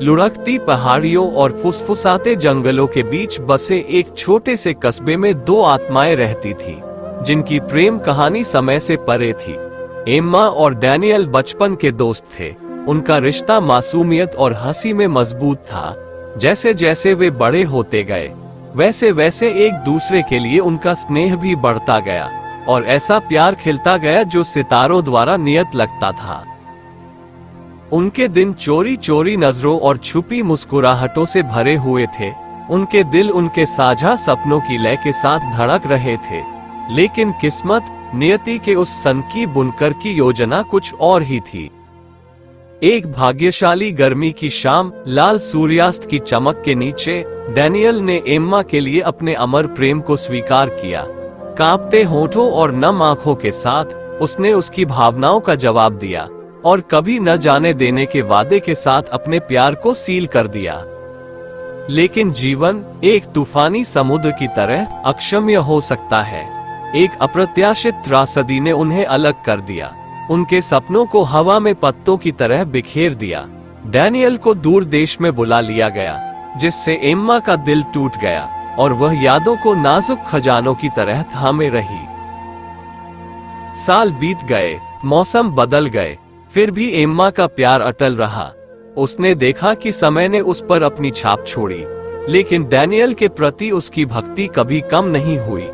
लुढ़कती पहाड़ियों और फुसफुसाते जंगलों के बीच बसे एक छोटे से कस्बे में दो आत्माएं रहती थी, जिनकी प्रेम कहानी समय से परे थी। एम्मा और डैनियल बचपन के दोस्त थे। उनका रिश्ता मासूमियत और हंसी में मजबूत था। जैसे जैसे वे बड़े होते गए, वैसे वैसे एक दूसरे के लिए उनका स्नेह भी बढ़ता गया और ऐसा प्यार खिलता गया जो सितारों द्वारा नियत लगता था। उनके दिन चोरी चोरी नजरों और छुपी मुस्कुराहटों से भरे हुए थे। उनके दिल उनके साझा सपनों की लय के साथ धड़क रहे थे। लेकिन किस्मत, नियति के उस सनकी बुनकर की योजना कुछ और ही थी। एक भाग्यशाली गर्मी की शाम, लाल सूर्यास्त की चमक के नीचे डैनियल ने एम्मा के लिए अपने अमर प्रेम को स्वीकार किया। कांपते होठों और नम आंखों के साथ उसने उसकी भावनाओं का जवाब दिया और कभी न जाने देने के वादे के साथ अपने प्यार को सील कर दिया। लेकिन जीवन एक तूफानी समुद्र की तरह अक्षम्य हो सकता है। एक अप्रत्याशित त्रासदी ने उन्हें अलग कर दिया, उनके सपनों को हवा में पत्तों की तरह बिखेर दिया। डैनियल को दूर देश में बुला लिया गया, जिससे एम्मा का दिल टूट गया और वह यादों को नाजुक खजानों की तरह थामे रही। साल बीत गए, मौसम बदल गए, फिर भी एम्मा का प्यार अटल रहा। उसने देखा कि समय ने उस पर अपनी छाप छोड़ी, लेकिन डैनियल के प्रति उसकी भक्ति कभी कम नहीं हुई।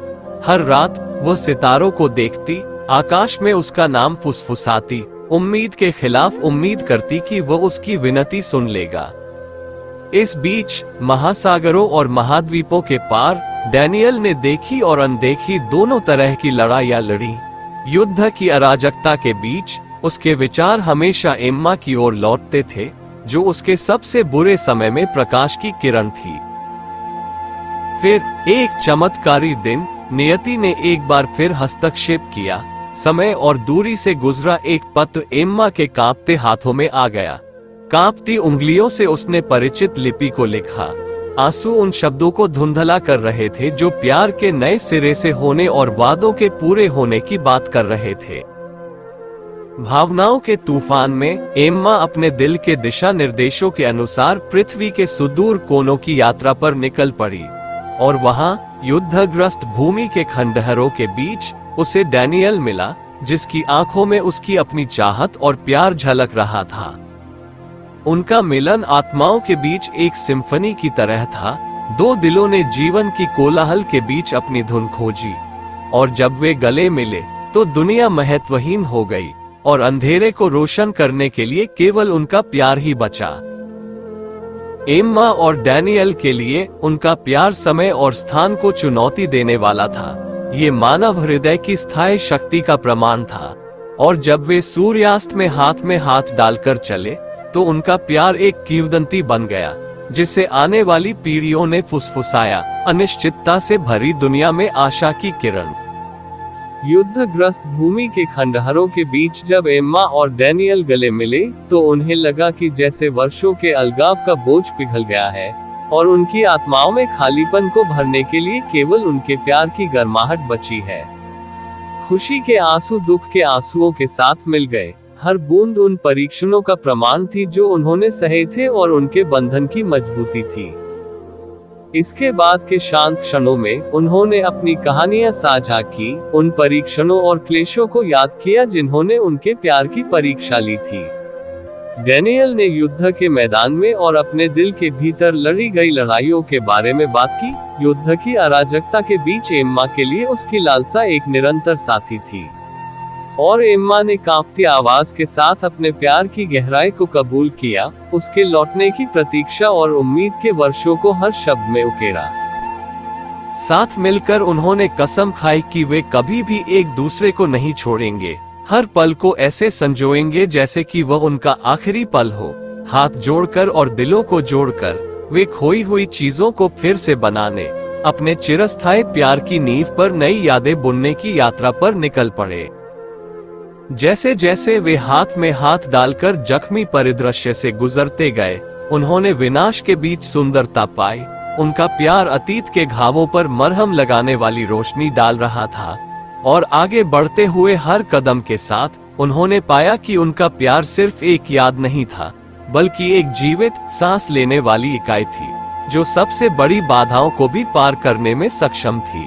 हर रात वह सितारों को देखती, आकाश में उसका नाम फुसफुसाती, उम्मीद के खिलाफ उम्मीद करती कि वह उसकी विनती सुन लेगा। इस बीच महासागरों और महाद्वीपों के पार डैनियल ने देखी और अनदेखी दोनों तरह की लड़ाइयां लड़ी। युद्ध की अराजकता के बीच उसके विचार हमेशा एम्मा की ओर लौटते थे, जो उसके सबसे बुरे समय में प्रकाश की किरण थी। फिर एक चमत्कारी दिन नियति ने एक बार फिर हस्तक्षेप किया। समय और दूरी से गुजरा एक पत्र एम्मा के कांपते हाथों में आ गया। कांपती उंगलियों से उसने परिचित लिपि को लिखा। आंसू उन शब्दों को धुंधला कर रहे थे जो प्यार के नए सिरे से होने और वादों के पूरे होने की बात कर रहे थे। भावनाओं के तूफान में एम्मा अपने दिल के दिशा निर्देशों के अनुसार पृथ्वी के सुदूर कोनों की यात्रा पर निकल पड़ी और वहां युद्धग्रस्त भूमि के खंडहरों के बीच उसे डैनियल मिला, जिसकी आंखों में उसकी अपनी चाहत और प्यार झलक रहा था। उनका मिलन आत्माओं के बीच एक सिम्फनी की तरह था। दो दिलों ने जीवन की कोलाहल के बीच अपनी धुन खोजी और जब वे गले मिले तो दुनिया महत्वहीन हो गई और अंधेरे को रोशन करने के लिए केवल उनका प्यार ही बचा। एम्मा और डैनियल के लिए उनका प्यार समय और स्थान को चुनौती देने वाला था। ये मानव हृदय की स्थायी शक्ति का प्रमाण था और जब वे सूर्यास्त में हाथ डालकर चले तो उनका प्यार एक किंवदंती बन गया, जिसे आने वाली पीढ़ियों ने फुसफुसाया। अनिश्चितता से भरी दुनिया में आशा की किरण। युद्धग्रस्त भूमि के खंडहरों के बीच जब एम्मा और डैनियल गले मिले तो उन्हें लगा कि जैसे वर्षों के अलगाव का बोझ पिघल गया है और उनकी आत्माओं में खालीपन को भरने के लिए केवल उनके प्यार की गर्माहट बची है। खुशी के आंसू दुख के आंसुओं के साथ मिल गए। हर बूंद उन परीक्षणों का प्रमाण थी जो उन्होंने सहे थे और उनके बंधन की मजबूती थी। इसके बाद के शांत क्षणों में उन्होंने अपनी कहानियां साझा की, उन परीक्षणों और क्लेशों को याद किया जिन्होंने उनके प्यार की परीक्षा ली थी। डैनियल ने युद्ध के मैदान में और अपने दिल के भीतर लड़ी गई लड़ाइयों के बारे में बात की। युद्ध की अराजकता के बीच एम्मा के लिए उसकी लालसा एक निरंतर साथी थी और एम्मा ने कांपती आवाज के साथ अपने प्यार की गहराई को कबूल किया, उसके लौटने की प्रतीक्षा और उम्मीद के वर्षों को हर शब्द में उकेरा। साथ मिलकर उन्होंने कसम खाई कि वे कभी भी एक दूसरे को नहीं छोड़ेंगे, हर पल को ऐसे संजोएंगे जैसे कि वह उनका आखिरी पल हो। हाथ जोड़कर और दिलों को जोड़कर वे खोई हुई चीजों को फिर से बनाने, अपने चिरस्थायी प्यार की नींव पर नई यादें बुनने की यात्रा पर निकल पड़े। जैसे जैसे वे हाथ में हाथ डालकर जख्मी परिदृश्य से गुजरते गए, उन्होंने विनाश के बीच सुंदरता पाई। उनका प्यार अतीत के घावों पर मरहम लगाने वाली रोशनी डाल रहा था और आगे बढ़ते हुए हर कदम के साथ उन्होंने पाया कि उनका प्यार सिर्फ एक याद नहीं था, बल्कि एक जीवित, सांस लेने वाली इकाई थी, जो सबसे बड़ी बाधाओं को भी पार करने में सक्षम थी।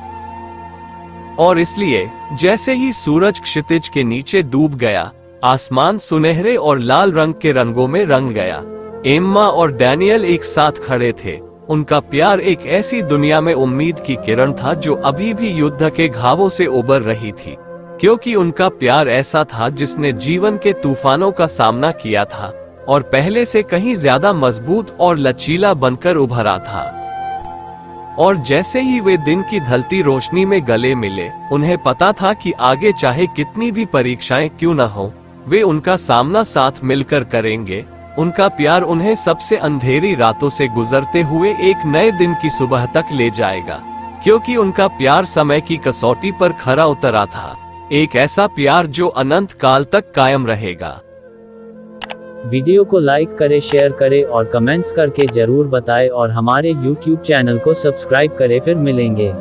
और इसलिए जैसे ही सूरज क्षितिज के नीचे डूब गया, आसमान सुनहरे और लाल रंग के रंगों में रंग गया। एम्मा और डैनियल एक साथ खड़े थे। उनका प्यार एक ऐसी दुनिया में उम्मीद की किरण था जो अभी भी युद्ध के घावों से उबर रही थी, क्योंकि उनका प्यार ऐसा था जिसने जीवन के तूफानों का सामना किया था और पहले से कहीं ज्यादा मजबूत और लचीला बनकर उभरा था। और जैसे ही वे दिन की ढलती रोशनी में गले मिले, उन्हें पता था कि आगे चाहे कितनी भी परीक्षाएं क्यों न हो, वे उनका सामना साथ मिलकर करेंगे। उनका प्यार उन्हें सबसे अंधेरी रातों से गुजरते हुए एक नए दिन की सुबह तक ले जाएगा, क्योंकि उनका प्यार समय की कसौटी पर खरा उतरा था, एक ऐसा प्यार जो अनंत काल तक कायम रहेगा। वीडियो को लाइक करें, शेयर करें और कमेंट्स करके जरूर बताएं और हमारे YouTube चैनल को सब्सक्राइब करें। फिर मिलेंगे।